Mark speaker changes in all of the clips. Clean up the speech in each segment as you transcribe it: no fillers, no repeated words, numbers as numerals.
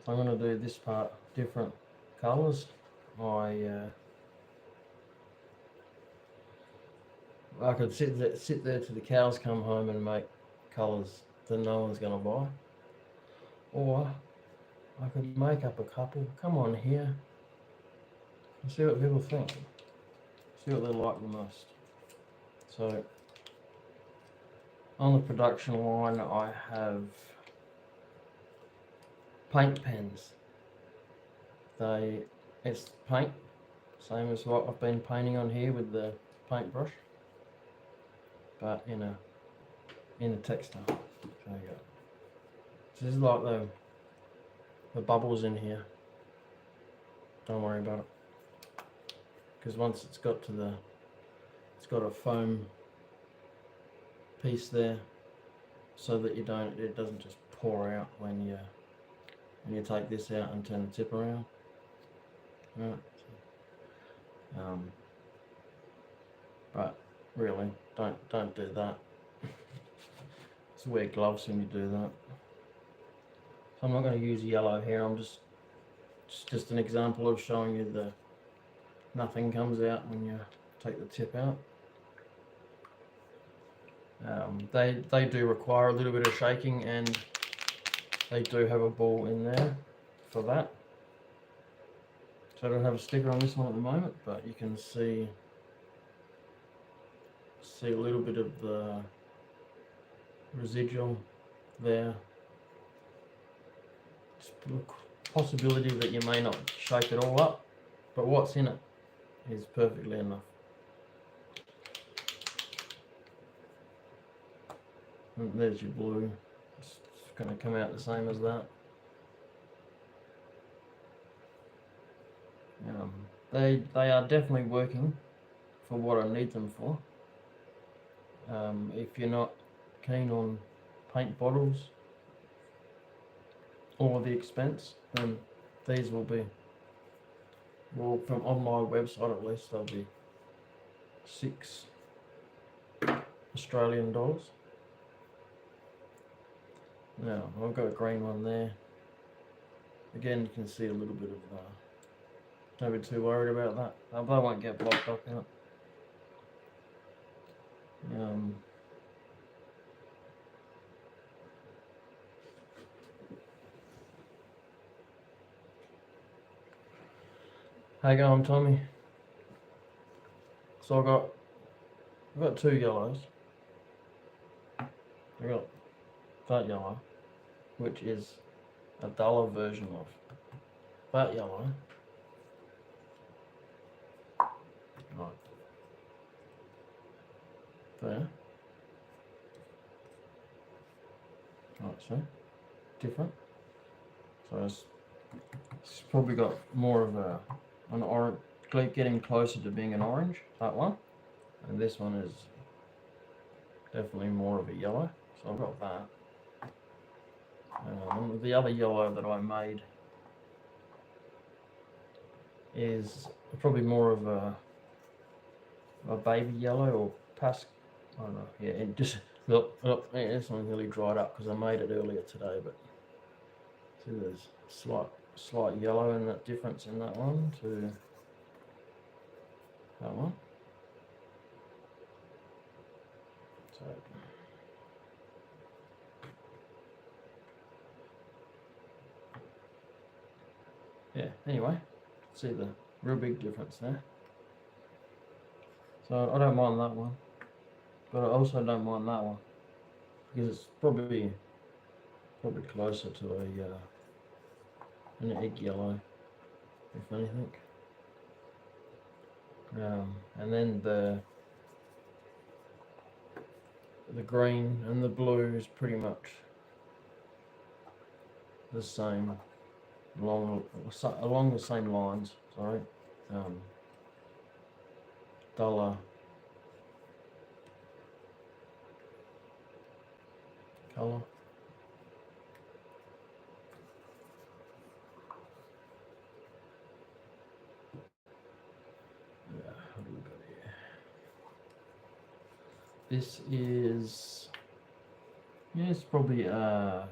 Speaker 1: I'm going to do this part different colours. I could sit there till the cows come home and make colours that no one's going to buy. Or I could make up a couple, come on here, and see what people think. See what they like the most. So, on the production line I have paint pens. It's paint, same as what I've been painting on here with the paintbrush, but in a textile. There you go. This is like the bubbles in here. Don't worry about it, because once it's got a foam piece there, so that it doesn't just pour out when you take this out and turn the tip around. Right. But really, don't do that. Just wear gloves when you do that. So I'm not going to use yellow here. I'm just an example of showing you nothing comes out when you take the tip out. They do require a little bit of shaking, and they do have a ball in there for that. So I don't have a sticker on this one at the moment, but you can see a little bit of the residual there. It's a possibility that you may not shake it all up, but what's in it is perfectly enough. And there's your blue. It's going to come out the same as that. They are definitely working for what I need them for. If you're not keen on paint bottles or the expense, then these will be, well, from on my website at least, they'll be $6 Australian. Now I've got a green one there. Again, you can see a little bit of don't be too worried about that. They won't get blocked up out. How you going, Tommy? So I've got two yellows. I've got that yellow, which is a duller version of that yellow. Right. There. Right, so different. So it's probably got more of an orange, getting closer to being an orange, that one. And this one is definitely more of a yellow. So I've got that. The other yellow that I made is probably more of a baby yellow or pastel. I don't know. Yeah, it just look. This one really dried up because I made it earlier today. But see, there's slight yellow in that difference in that one to that one. So. Yeah, anyway, see the real big difference there. So I don't mind that one, but I also don't mind that one because it's probably closer to an egg yellow, if anything. And then the green and the blue is pretty much the same. Along the same lines, sorry. Duller colour. Yeah, what do we got here? This is, yeah, it's probably a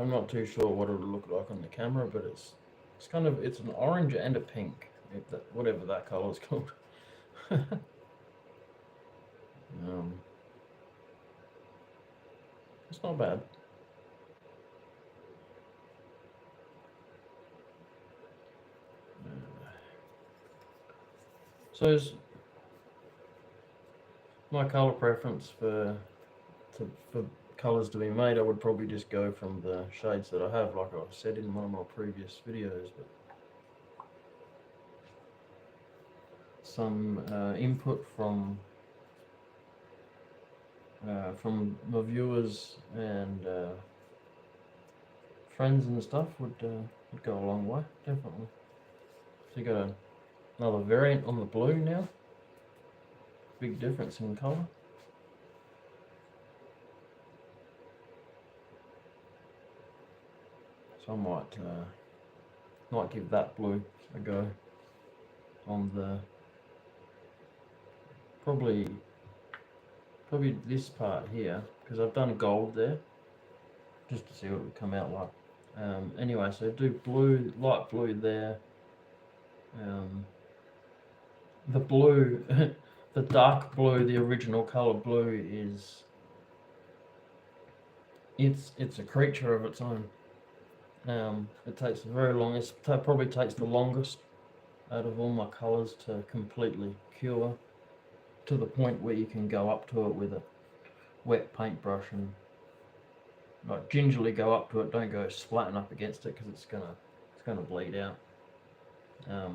Speaker 1: I'm not too sure what it'll look like on the camera, but it's it's an orange and a pink, whatever that colour's called. It's not bad. So is my colour preference for colours to be made, I would probably just go from the shades that I have, like I said in one of my previous videos. But some input from my viewers and friends and stuff would go a long way, definitely. So you got another variant on the blue now. Big difference in colour. So I might give that blue a go on the probably this part here, because I've done gold there just to see what it would come out like. Anyway, so do blue, light blue there. The blue, the dark blue, the original colour blue is it's a creature of its own. It takes very long. It probably takes the longest out of all my colours to completely cure, to the point where you can go up to it with a wet paintbrush and like gingerly go up to it. Don't go splatting up against it, because it's gonna bleed out. As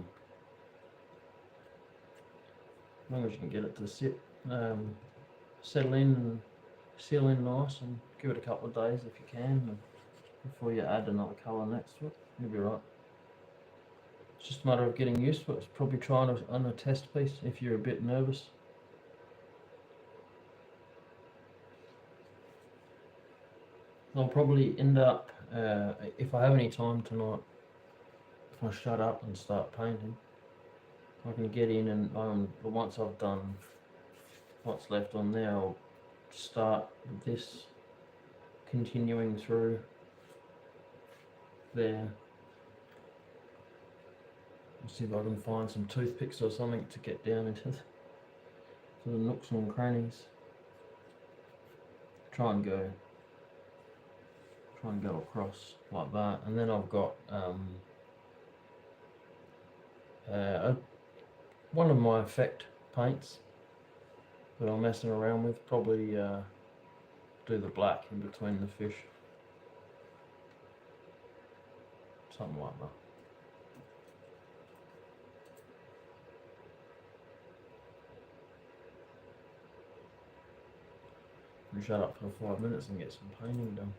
Speaker 1: long as you can get it to settle in and seal in nice, and give it a couple of days if you can, before you add another colour next to it, you'll be right. It's just a matter of getting used to it. It's probably trying it on a test piece if you're a bit nervous. I'll probably end up, if I have any time tonight, if I shut up and start painting, I can get in and once I've done what's left on there, I'll start with this, continuing through there. I'll see if I can find some toothpicks or something to get down into the nooks and crannies. Try and go across like that, and then I've got one of my effect paints that I'm messing around with. Probably do the black in between the fish, something like that. And shut up for 5 minutes and get some painting done.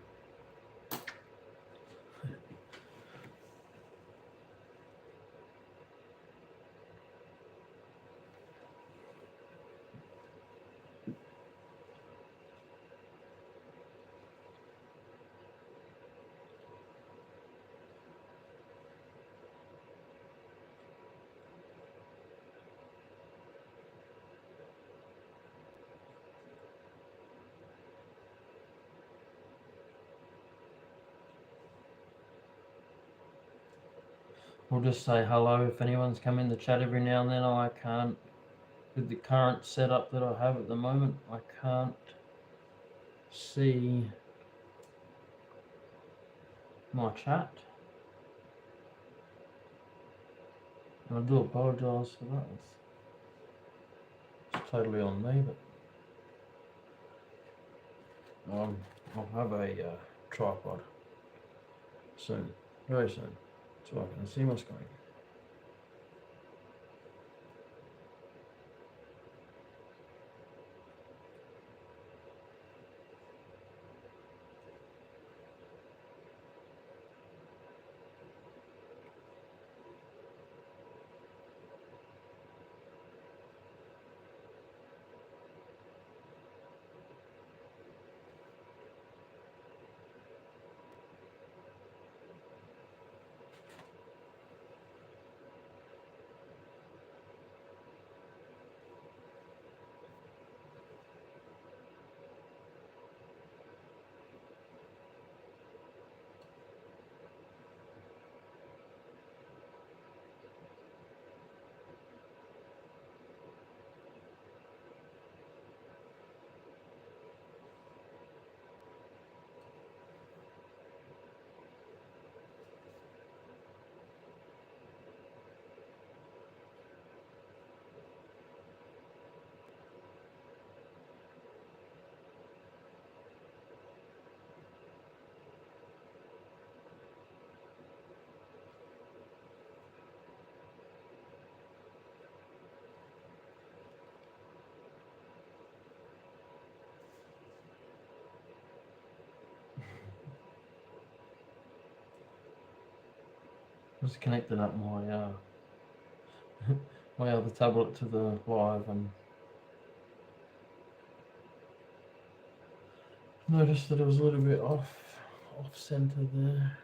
Speaker 1: We'll just say hello if anyone's come in the chat every now and then. I can't, with the current setup that I have at the moment, I can't see my chat. And I do apologise for that. It's totally on me, but I'll have a tripod soon, very soon, so I can see my screen. Just connected up my my other tablet to the live and noticed that it was a little bit off center there.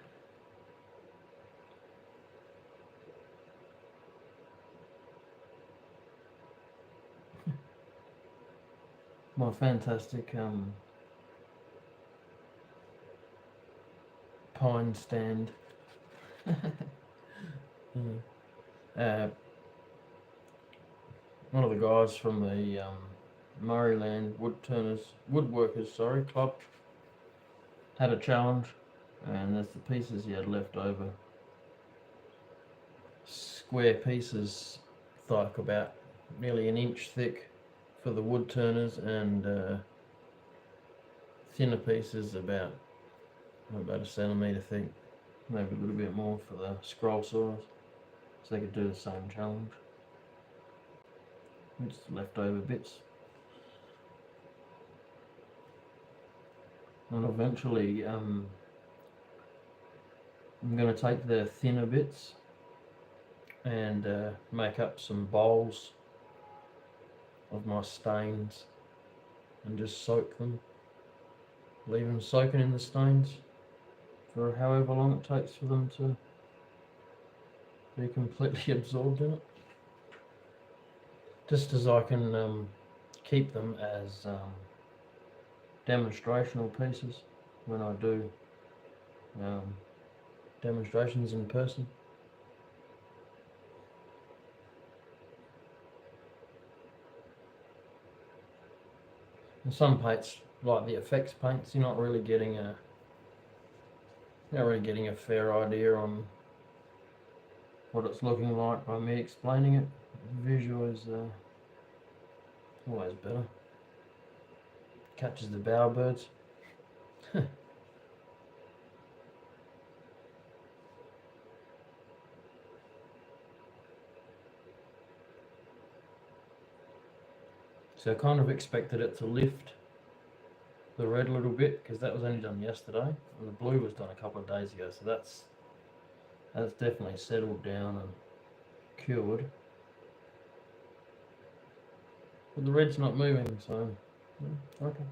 Speaker 1: My fantastic pine stand. One of the guys from the Murrayland Woodworkers Club had a challenge, and there's the pieces he had left over. Square pieces, like about nearly an inch thick for the wood turners, and thinner pieces about a centimetre thick, maybe a little bit more for the scroll saws, so they could do the same challenge. Just leftover bits. And eventually I'm going to take the thinner bits and make up some bowls of my stains and just soak them. Leave them soaking in the stains for however long it takes for them to be completely absorbed in it. Just as I can keep them as demonstrational pieces when I do demonstrations in person. And some paints, like the effects paints, you're not really getting a fair idea on what it's looking like by me explaining it. Visual is always better. Catches the bowerbirds. So I kind of expected it to lift the red a little bit, because that was only done yesterday, and the blue was done a couple of days ago, so that's definitely settled down and cured. But the red's not moving, so okay.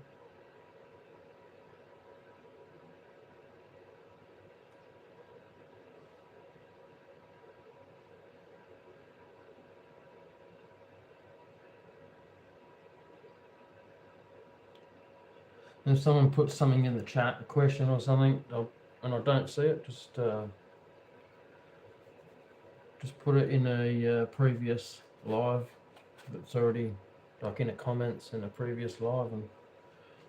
Speaker 1: If someone puts something in the chat, a question or something, and I don't see it, just put it in a previous live that's already, like in the comments in a previous live, and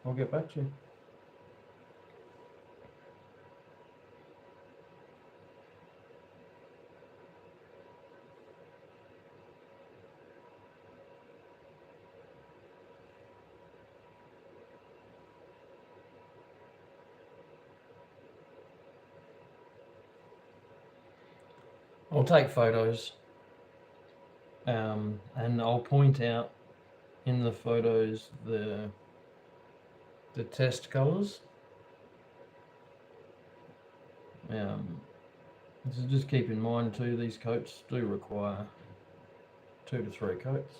Speaker 1: I'll get back to you. I'll take photos, and I'll point out in the photos the test colours. So just keep in mind too, these coats do require 2 to 3 coats.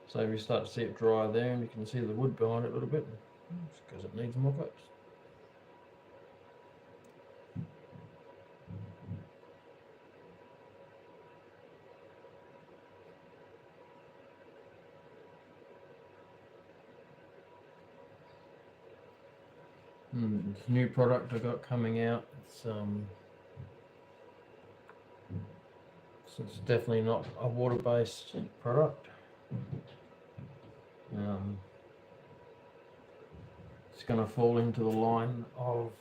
Speaker 1: So if you start to see it dry there, and you can see the wood behind it a little bit, it's because it needs more coats. This new product I got coming out, it's definitely not a water-based product. It's going to fall into the line of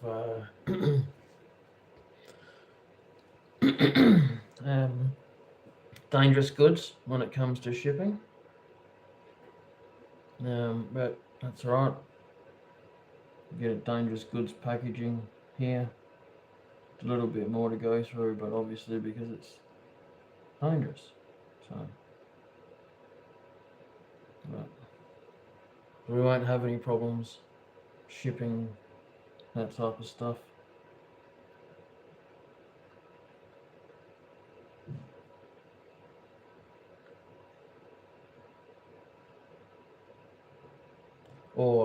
Speaker 1: dangerous goods when it comes to shipping. But that's right. You get a dangerous goods packaging here. It's a little bit more to go through, but obviously because it's dangerous. So but we won't have any problems shipping that type of stuff.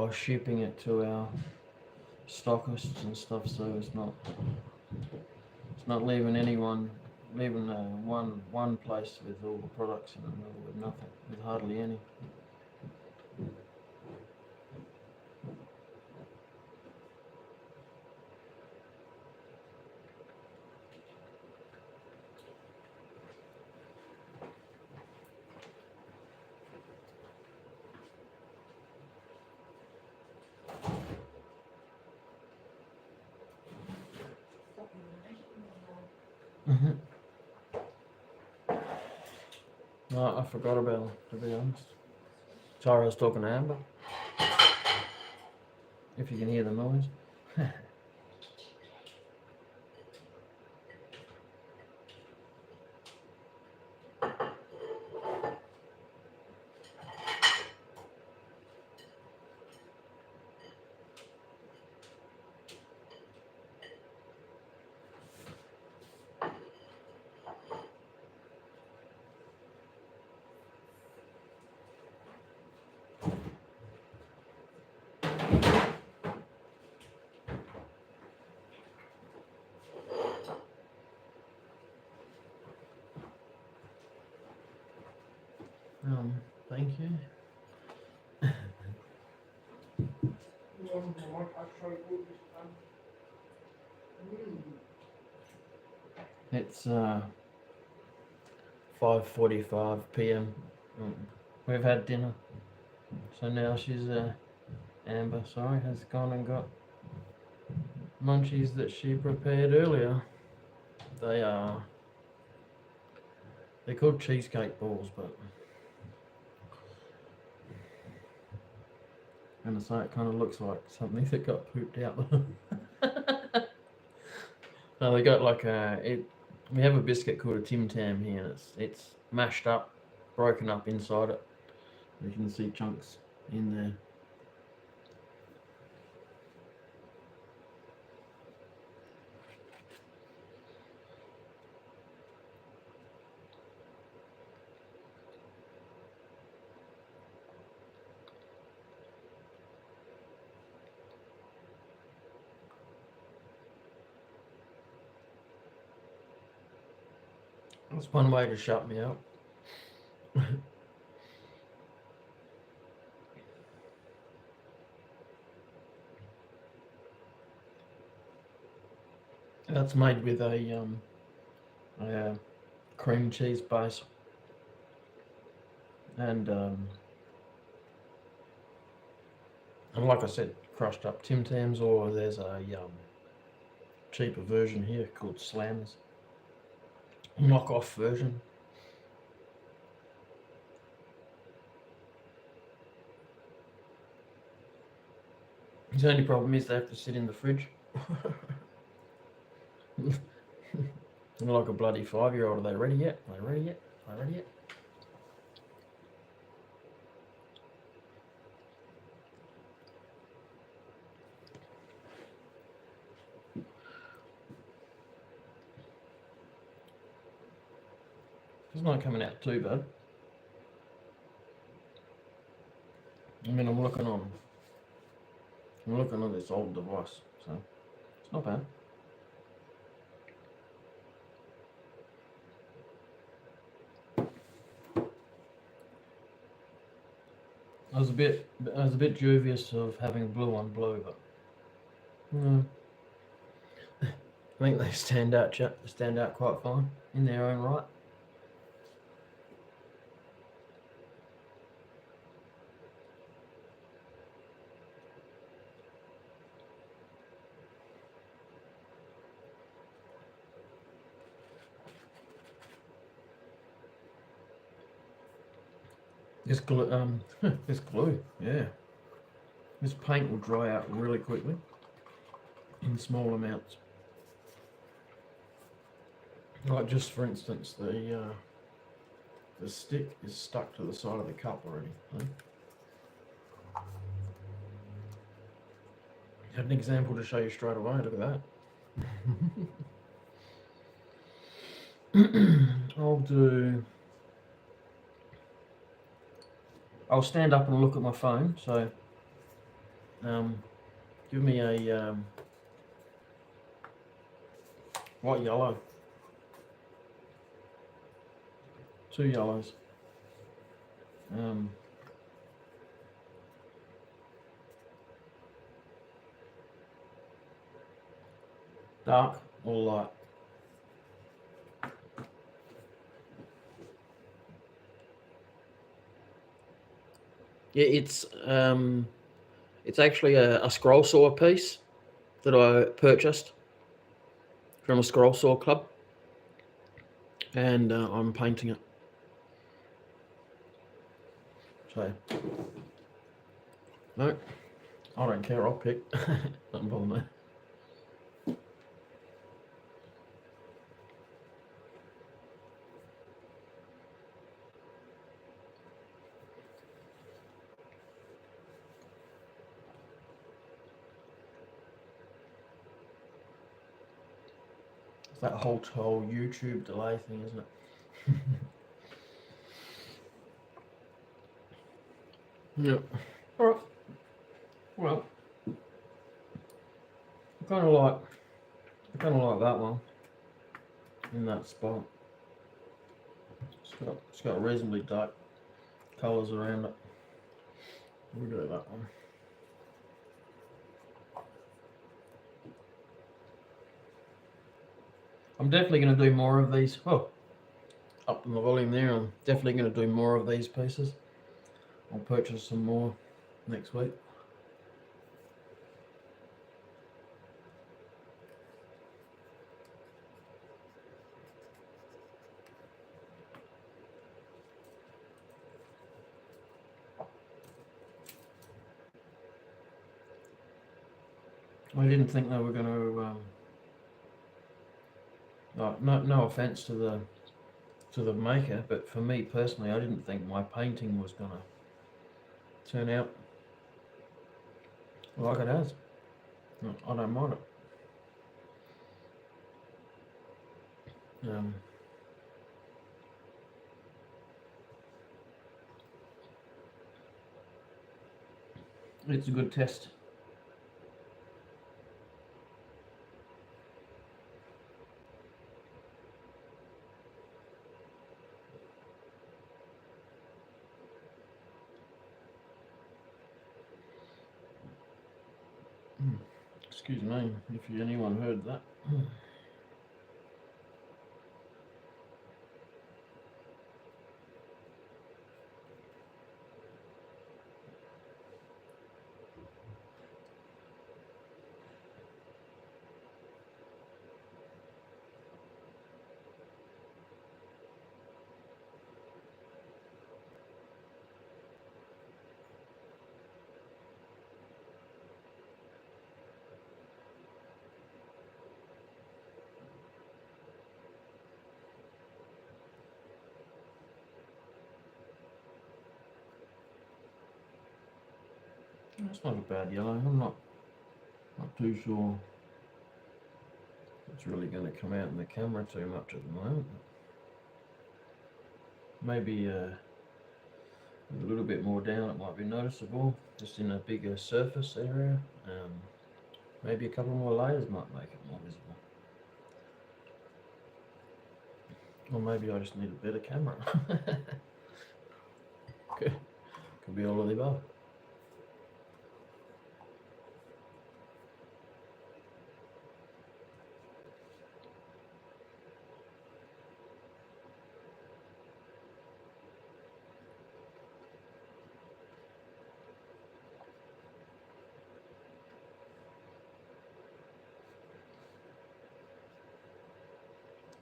Speaker 1: by shipping it to our stockists and stuff, so it's not leaving one place with all the products and another with nothing, with hardly any. No, I forgot about it, to be honest. Sorry, I was talking to Amber. If you can hear the noise. Thank you. It's 5:45 p.m. We've had dinner, so now she's Amber, sorry, has gone and got munchies that she prepared earlier. They're called cheesecake balls, but I'm gonna say it kind of looks like something that got pooped out. No, they got like we have a biscuit called a Tim Tam here, and it's mashed up, broken up inside it. You can see chunks in there. That's one way to shut me up. That's made with a cream cheese base and like I said, crushed up Tim Tams, or there's a cheaper version here called Slammers, knockoff version. The only problem is they have to sit in the fridge. I'm like a bloody 5-year-old. Are they ready yet? Are they ready yet? Are they ready yet? It's not coming out too bad. I mean, I'm looking on this old device, so it's not bad. I was a bit dubious of having blue on blue, but I think they stand out quite fine in their own right. This glue, yeah. This paint will dry out really quickly in small amounts. Like, just for instance, the stick is stuck to the side of the cup already. Had an example to show you straight away. Look at that. I'll stand up and look at my phone. So Give me a white yellow. 2 yellows. Dark or light? Yeah, it's actually a scroll saw piece that I purchased from a scroll saw club, and I'm painting it. So, no, I don't care. I'll pick. Doesn't bother me. It's that whole YouTube delay thing, isn't it? Yep. All right. Well, I kind of like that one in that spot. It's got reasonably dark colours around it. We'll go with that one. I'm definitely going to do more of these. Oh, up in the volume there. I'm definitely going to do more of these pieces. I'll purchase some more next week. I didn't think they were going to. No offense to the maker, but for me personally, I didn't think my painting was going to turn out like it has. I don't mind it. It's a good test. Excuse me if anyone heard that. That's not a bad yellow. I'm not too sure it's really going to come out in the camera too much at the moment. Maybe a little bit more down it might be noticeable, just in a bigger surface area. Maybe a couple more layers might make it more visible. Or maybe I just need a better camera. Could be all of the above.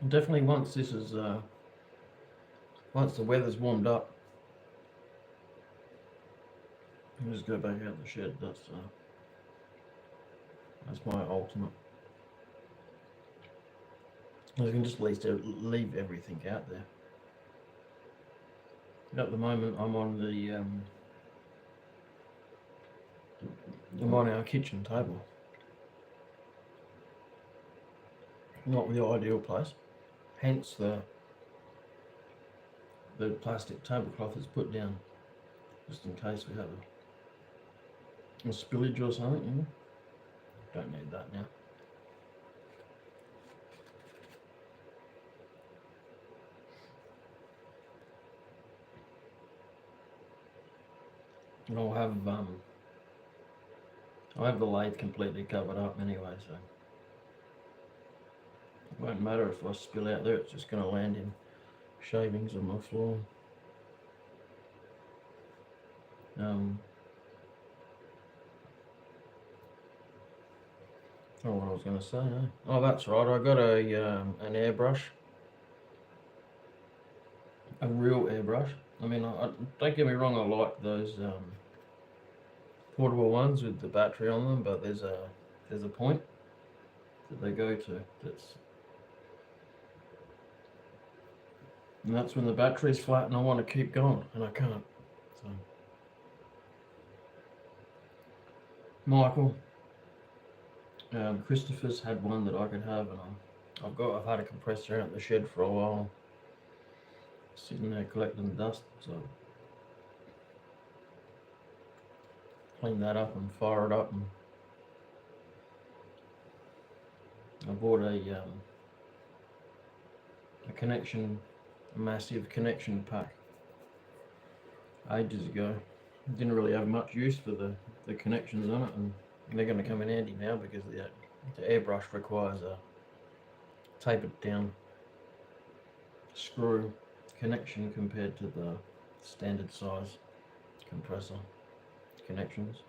Speaker 1: Definitely once this is once the weather's warmed up, I'll just go back out in the shed. That's my ultimate. I can just at least leave everything out there. At the moment, I'm on our kitchen table. Not the ideal place. Hence the plastic tablecloth is put down, just in case we have a spillage or something, you know. Don't need that now. And I'll have the lathe completely covered up anyway, so it won't matter if I spill out there. It's just going to land in shavings on my floor. I don't know what I was going to say. Eh? Oh, that's right. I got an airbrush, a real airbrush. I mean, don't get me wrong. I like those portable ones with the battery on them, but there's a point that they go to. And that's when the battery's flat and I want to keep going, and I can't. So, Michael, Christopher's had one that I could have, and I've had a compressor out in the shed for a while, sitting there collecting dust. So clean that up and fire it up, and I bought a massive connection pack ages ago. Didn't really have much use for the connections on it, and they're going to come in handy now because the airbrush requires a tapered down screw connection compared to the standard size compressor connections.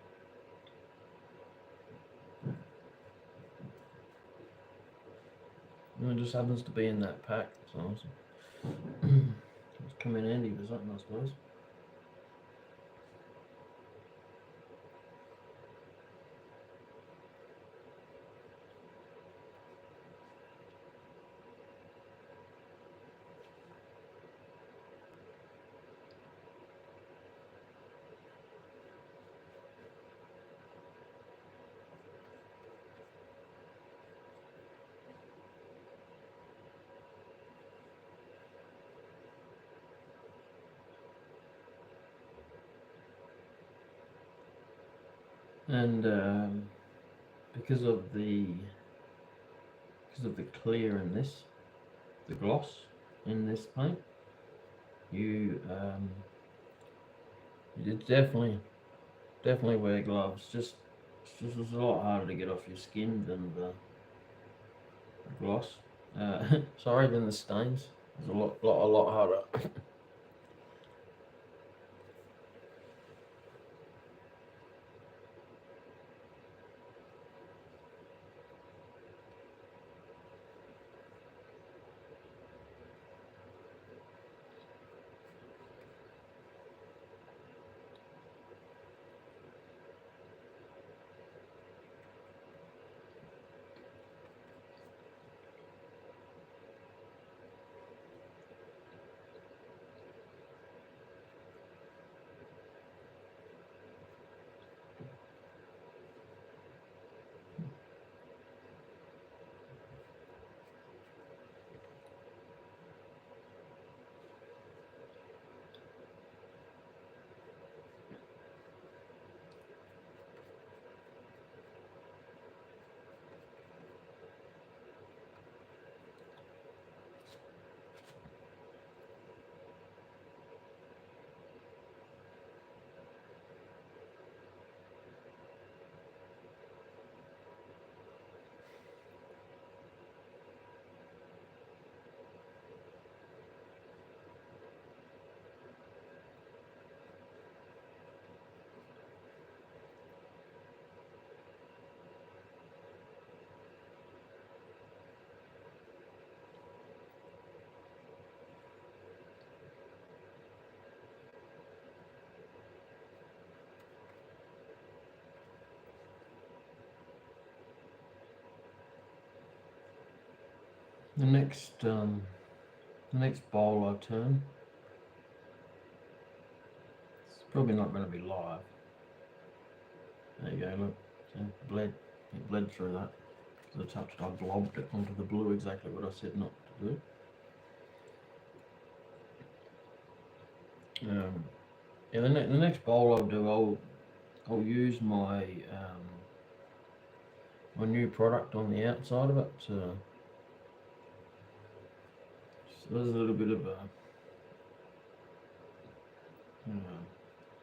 Speaker 1: And it just happens to be in that pack, so it's come in handy for something, I suppose. And because of the clear in this, the gloss in this paint, you definitely wear gloves. It's just a lot harder to get off your skin than the gloss. Sorry, than the stains. It's a lot harder. The next bowl I turn, it's probably not going to be live. There you go, look, it bled through that. The touched, I blobbed it onto the blue, exactly what I said not to do. Yeah, the next bowl I'll do, I'll use my my new product on the outside of it to. So there's a little bit of a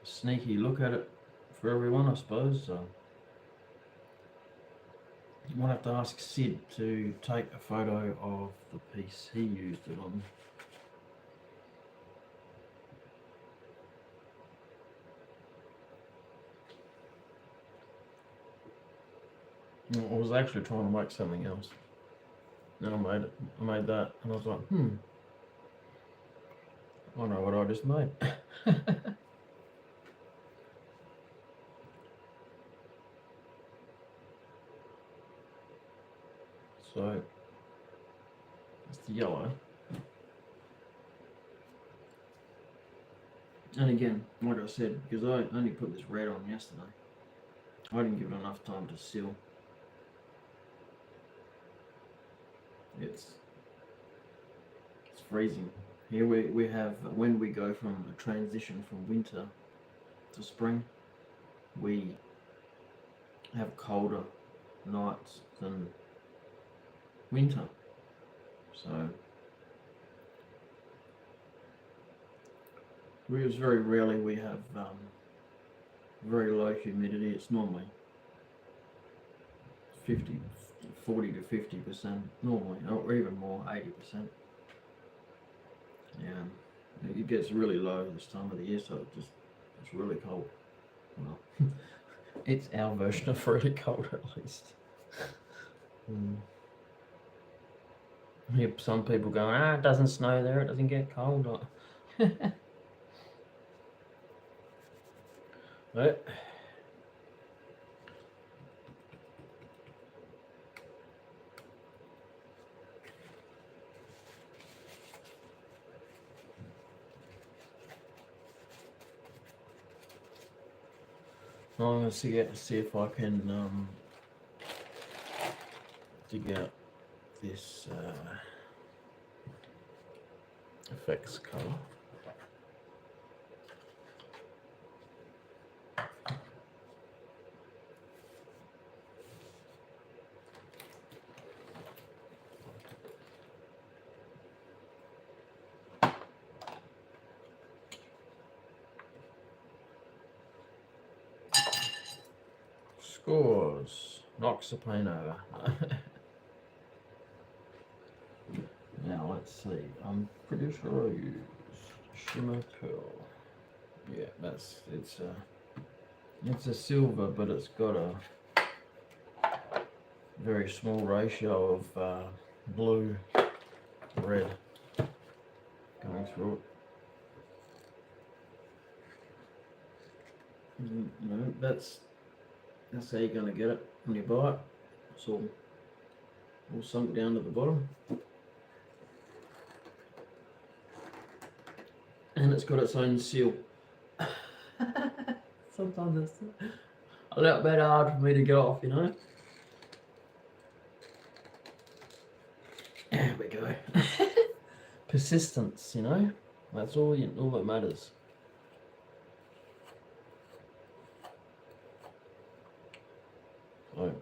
Speaker 1: sneaky look at it for everyone, I suppose. So you might have to ask Sid to take a photo of the piece he used it on. I was actually trying to make something else. Then I made that, and I was like, I don't know what I just made. So, it's the yellow. And again, like I said, because I only put this red on yesterday, I didn't give it enough time to seal. It's freezing. Here we have, when we go from a transition from winter to spring, we have colder nights than winter. So very rarely we have very low humidity. It's normally 40 to 50% normally, or even more, 80%. Yeah, it gets really low this time of the year, so it's really cold. Well, it's our version of really cold at least. Some people going, it doesn't snow there, it doesn't get cold. But I'm going to see if I can dig out this effects colour. Scores. Knocks the plane over. Now let's see. I'm pretty sure I used shimmer pearl. Yeah, it's a silver, but it's got a very small ratio of blue, red going through it. No, that's how you're going to get it when you buy it. It's all sunk down to the bottom. And it's got its own seal. Sometimes it's a little bit hard for me to get off, you know. There we go. Persistence, you know. That's all that matters. So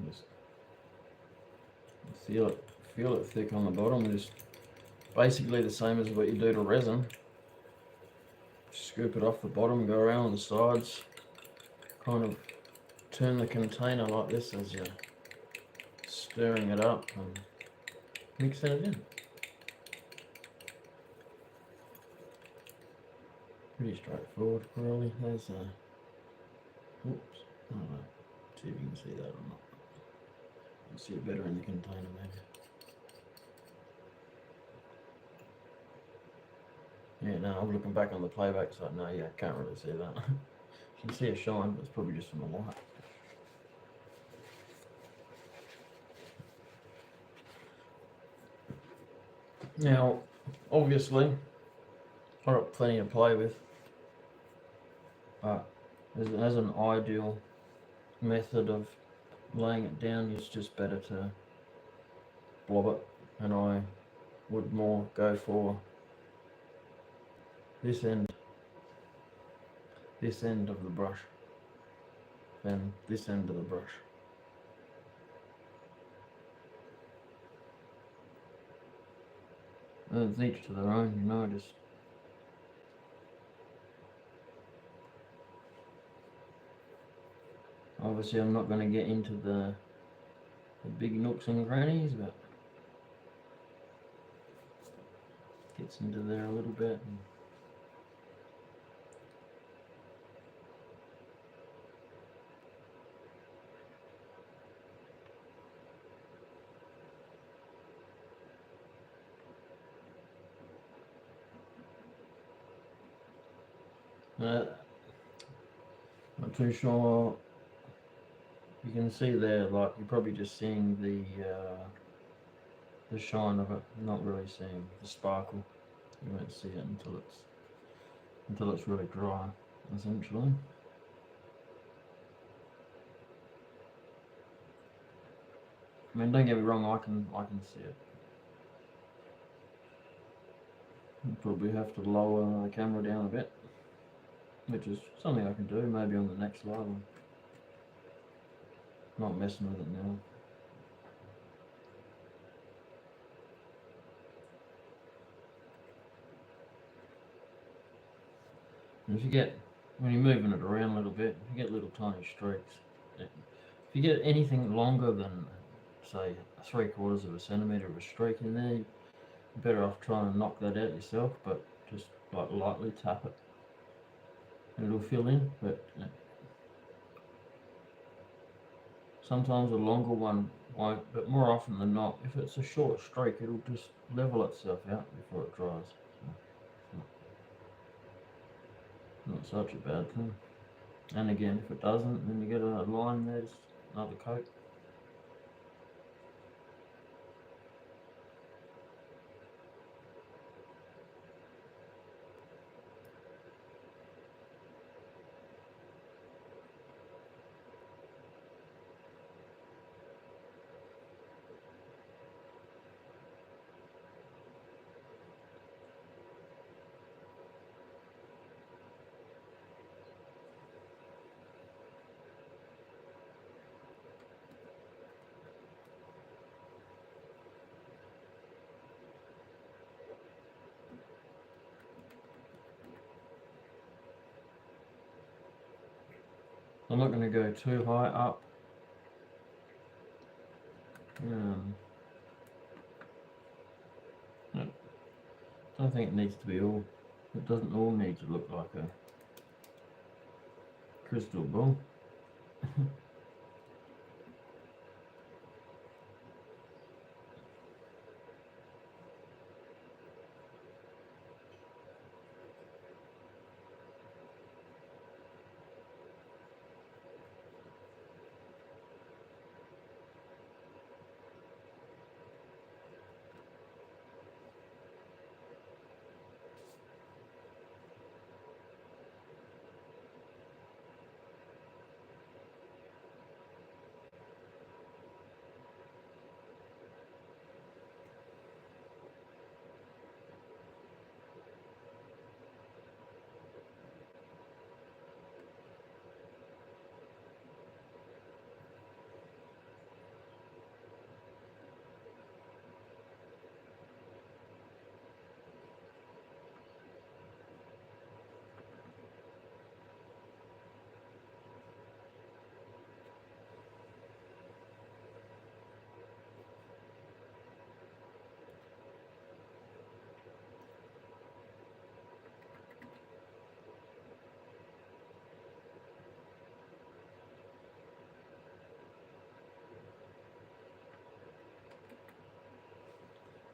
Speaker 1: just feel it thick on the bottom. Just basically the same as what you do to resin. Scoop it off the bottom, go around on the sides, kind of turn the container like this as you're stirring it up and mixing it in. Pretty straightforward, really. There's a, oops, I don't know, see if you can see that or not. You'll see it better in the container maybe. Yeah, no, I'm looking back on the playback, so no, yeah, I can't really see that. You can see a shine, but it's probably just from the light. Now, obviously, I've got plenty to play with, but as an ideal method of laying it down, it's just better to blob it, and I would more go for this end of the brush than this end of the brush. It's each to their own, you know. Just obviously I'm not going to get into the big nooks and crannies, but gets into there a little bit. Not too sure. You can see there, like you're probably just seeing the shine of it, not really seeing the sparkle. You won't see it until it's really dry, essentially. I mean, don't get me wrong, I can see it. I'll probably have to lower the camera down a bit, which is something I can do maybe on the next slide. I'm not messing with it now. And if you get, when you're moving it around a little bit, you get little tiny streaks. If you get anything longer than, say, 3/4 of a centimetre of a streak in there, you're better off trying to knock that out yourself, but just like lightly tap it. And it'll fill in, but sometimes a longer one won't, but more often than not, if it's a short streak, it'll just level itself out before it dries. So, not such a bad thing. And again, if it doesn't, then you get a line there, just another coat. I'm not going to go too high up. I don't think it needs to be all. It doesn't all need to look like a crystal ball.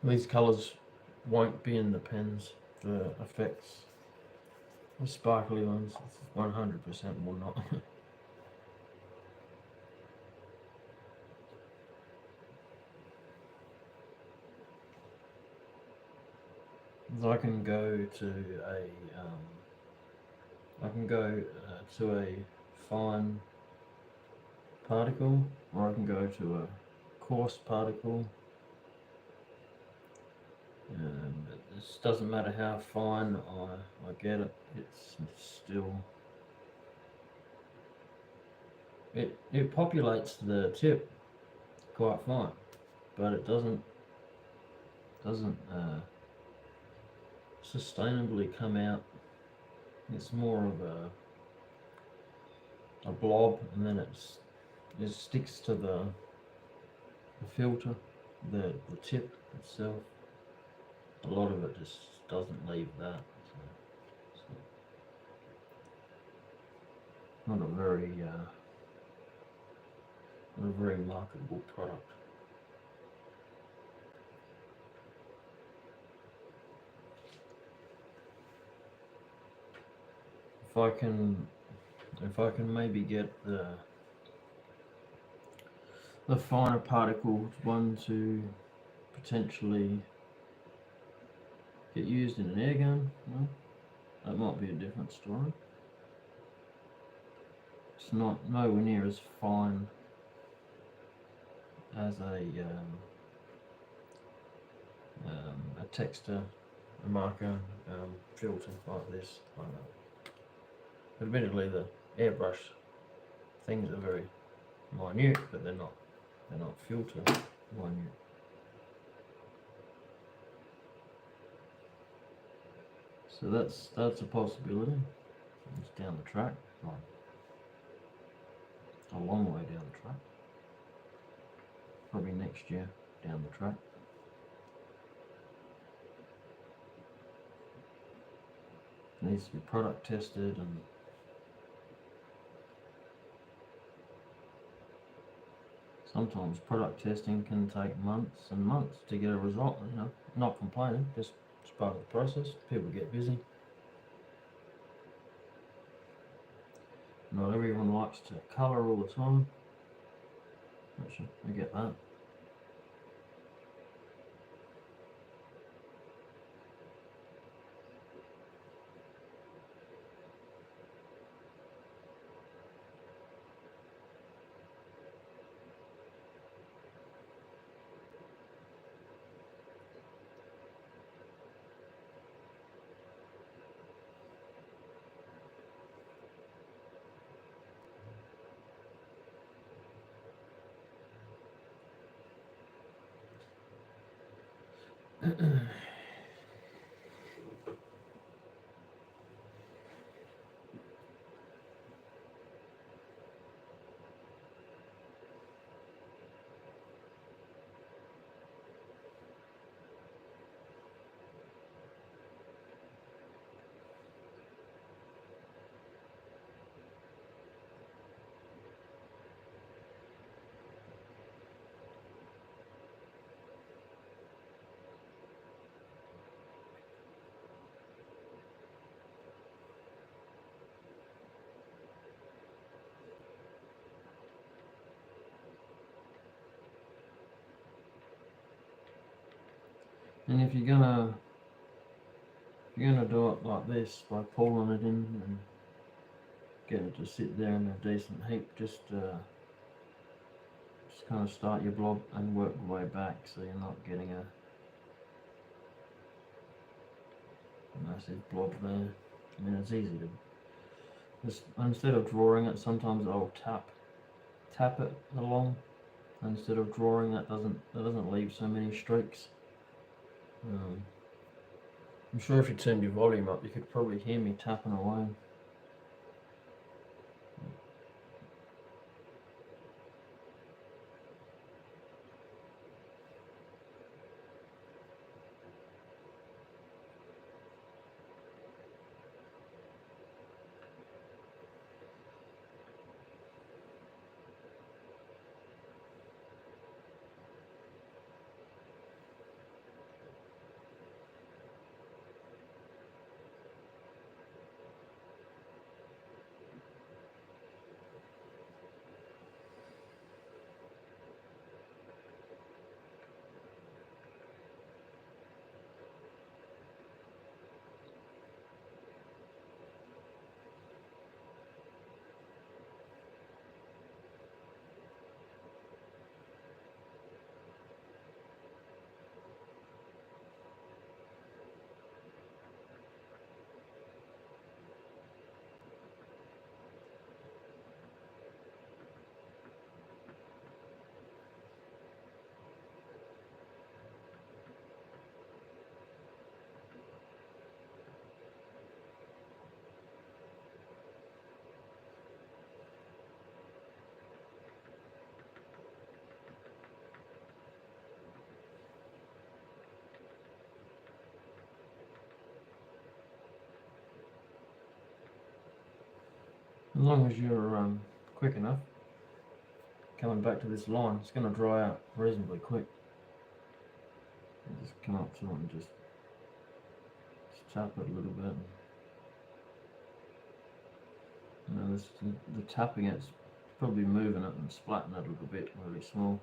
Speaker 1: These colours won't be in the pens, the effects. The sparkly ones, 100% will not. I can go to a fine particle, or I can go to a coarse particle, It just doesn't matter how fine I get it, it's still, it populates the tip quite fine, but it doesn't sustainably come out. It's more of a blob, and then it sticks to the filter, the tip itself. A lot of it just doesn't leave that. So it's not a very marketable product. If I can maybe get the finer particles one to potentially get used in an air gun, well, that might be a different story. It's nowhere near as fine as a texture, a marker filter like this. But admittedly, the airbrush things are very minute, but they're not filter minute. So that's a possibility. It's down the track, like a long way down the track. Probably next year down the track. It needs to be product tested, and sometimes product testing can take months and months to get a result. You know, not complaining, just it's part of the process. People get busy. Not everyone likes to colour all the time. Actually, I get that. And if you're gonna do it like this by pulling it in and get it to sit there in a decent heap, just kind of start your blob and work your way back, so you're not getting a massive blob there. I mean, it's easy to just, instead of drawing it, sometimes I'll tap it along instead of drawing. That doesn't leave so many streaks. I'm sure if you turned your volume up, you could probably hear me tapping away. As long as you're quick enough coming back to this line, it's going to dry out reasonably quick. Just come up to it and just tap it a little bit. You know, the tapping, it's probably moving it and splatting it a little bit, really small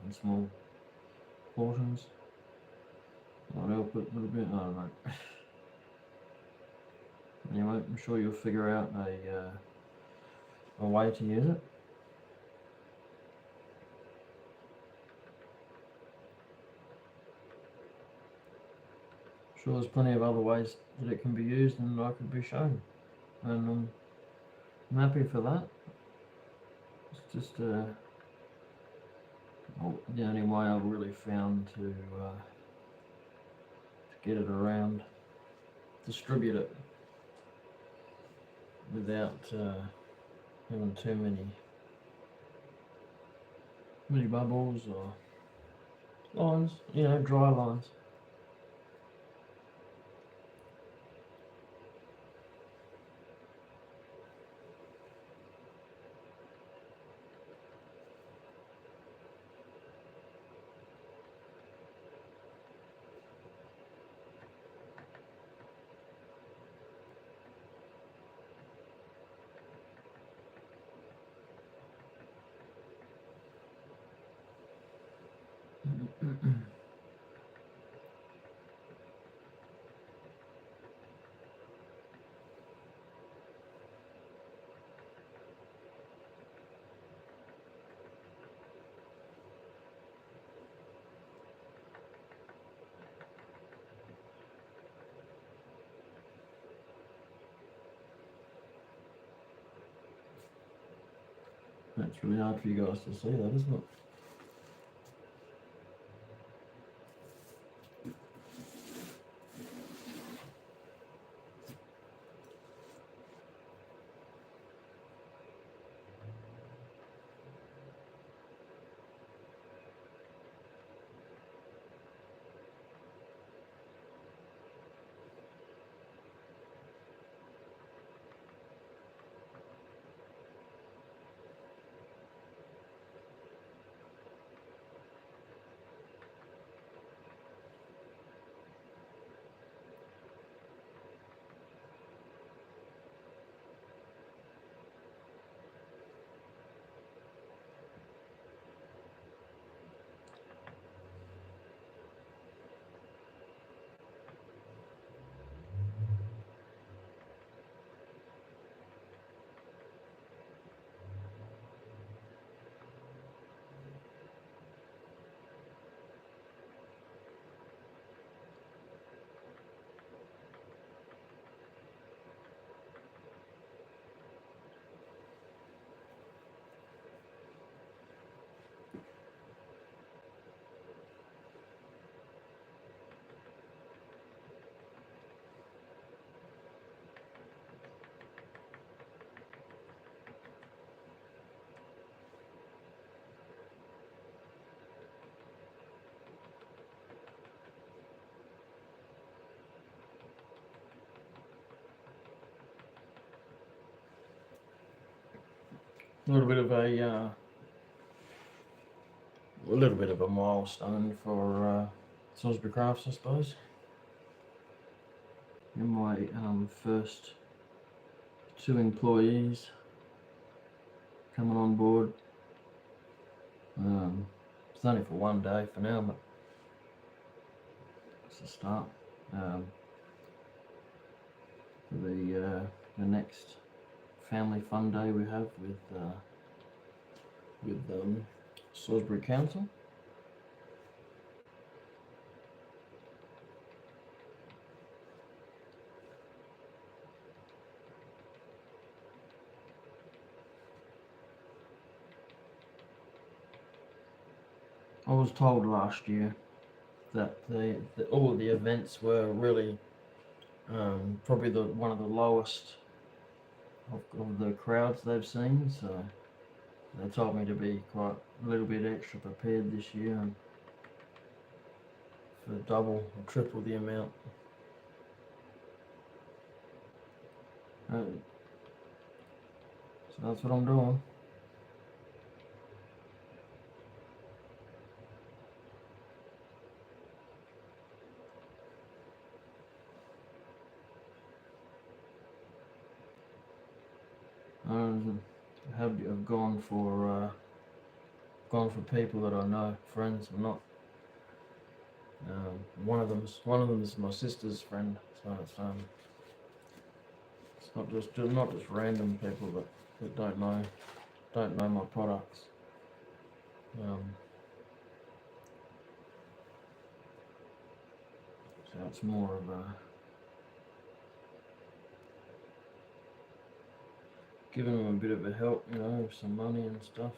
Speaker 1: portions. Might help it a little bit, I don't know. Anyway, I'm sure you'll figure out a way to use it. Sure, there's plenty of other ways that it can be used and I could be shown, and I'm happy for that. It's just the only way I've really found to get it around, distribute it without having too many bubbles or lines, you know, dry lines. That's really hard for you guys to see that, isn't it? A little bit of a milestone for Salisbury Crafts, I suppose. And my first 2 employees coming on board. It's only for 1 day for now, but it's a start. For the next family fun day we have with Salisbury Council. I was told last year that all of the events were really probably one of the lowest of the crowds they've seen, so they told me to be quite a little bit extra prepared this year and for double or triple the amount. So that's what I'm doing. I've gone for people that I know, friends. I'm not. One of them is my sister's friend, so it's not just random people that don't know my products. So it's more of a giving them a bit of a help, with some money and stuff.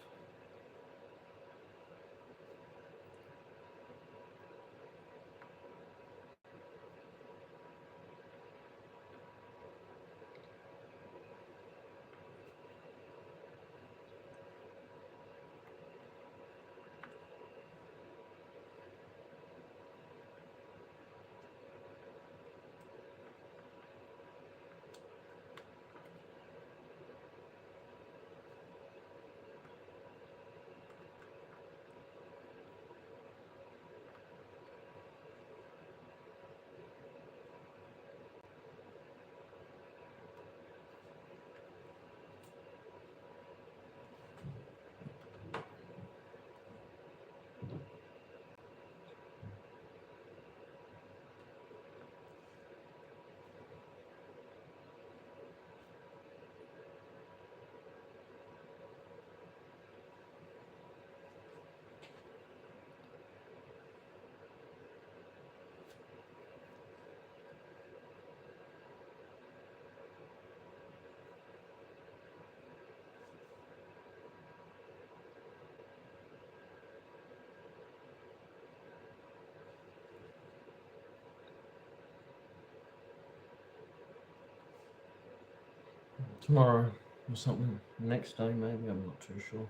Speaker 1: Tomorrow or something, next day maybe, I'm not too sure.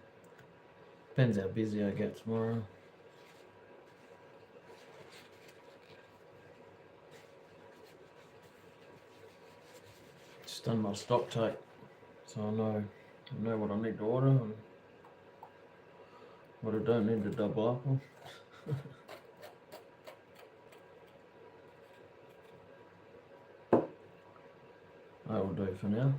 Speaker 1: Depends how busy I get tomorrow. Just done my stock take, so I know what I need to order and what I don't need to double up on. That will do for now.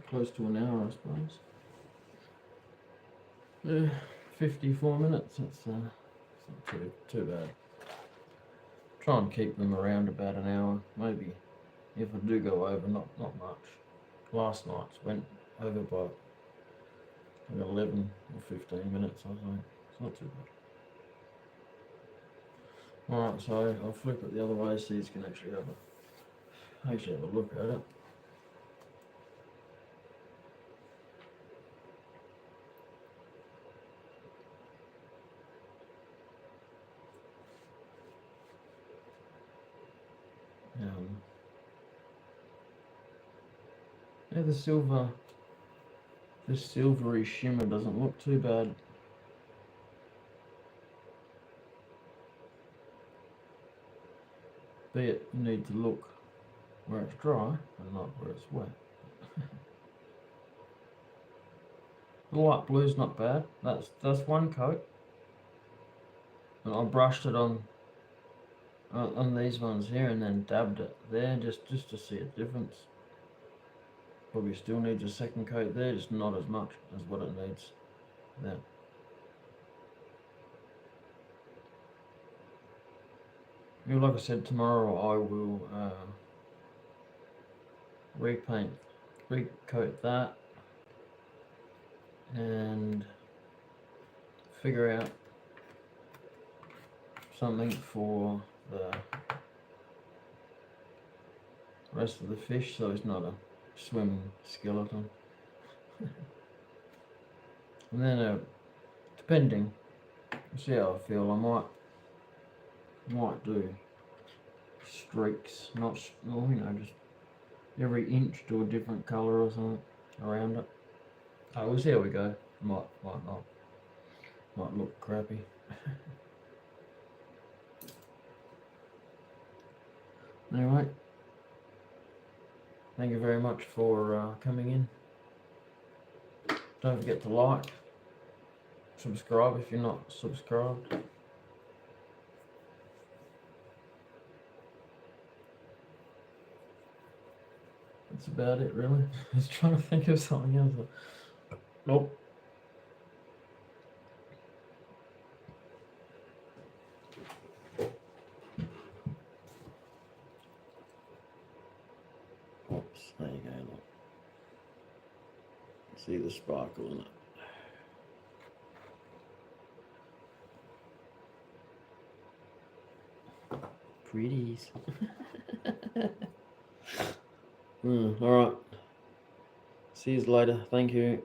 Speaker 1: Close to an hour, I suppose. 54 minutes. It's not too bad. Try and keep them around about an hour, maybe. If I do go over, not much. Last night's went over by 11 or 15 minutes, I think. It's not too bad. Alright, so I'll flip it the other way so you can actually have a look at it. Yeah, this silvery shimmer doesn't look too bad. Be it you need to look where it's dry and not where it's wet. The light blue's not bad. That's one coat. And I brushed it on these ones here and then dabbed it there just to see a difference. Probably still needs a second coat there, just not as much as what it needs there. Like I said, tomorrow I will recoat that and figure out something for the rest of the fish so it's not a swimming skeleton. And then depending, see how I feel, I might do streaks, not, just every inch do a different colour or something around it. We'll see how we go. Might not. Might look crappy. Anyway, thank you very much for coming in. Don't forget to like, subscribe if you're not subscribed. That's about it, really. I was trying to think of something else. Nope. Oops, there you go, look. See the sparkle in it. Pretties. Alright. See you later. Thank you.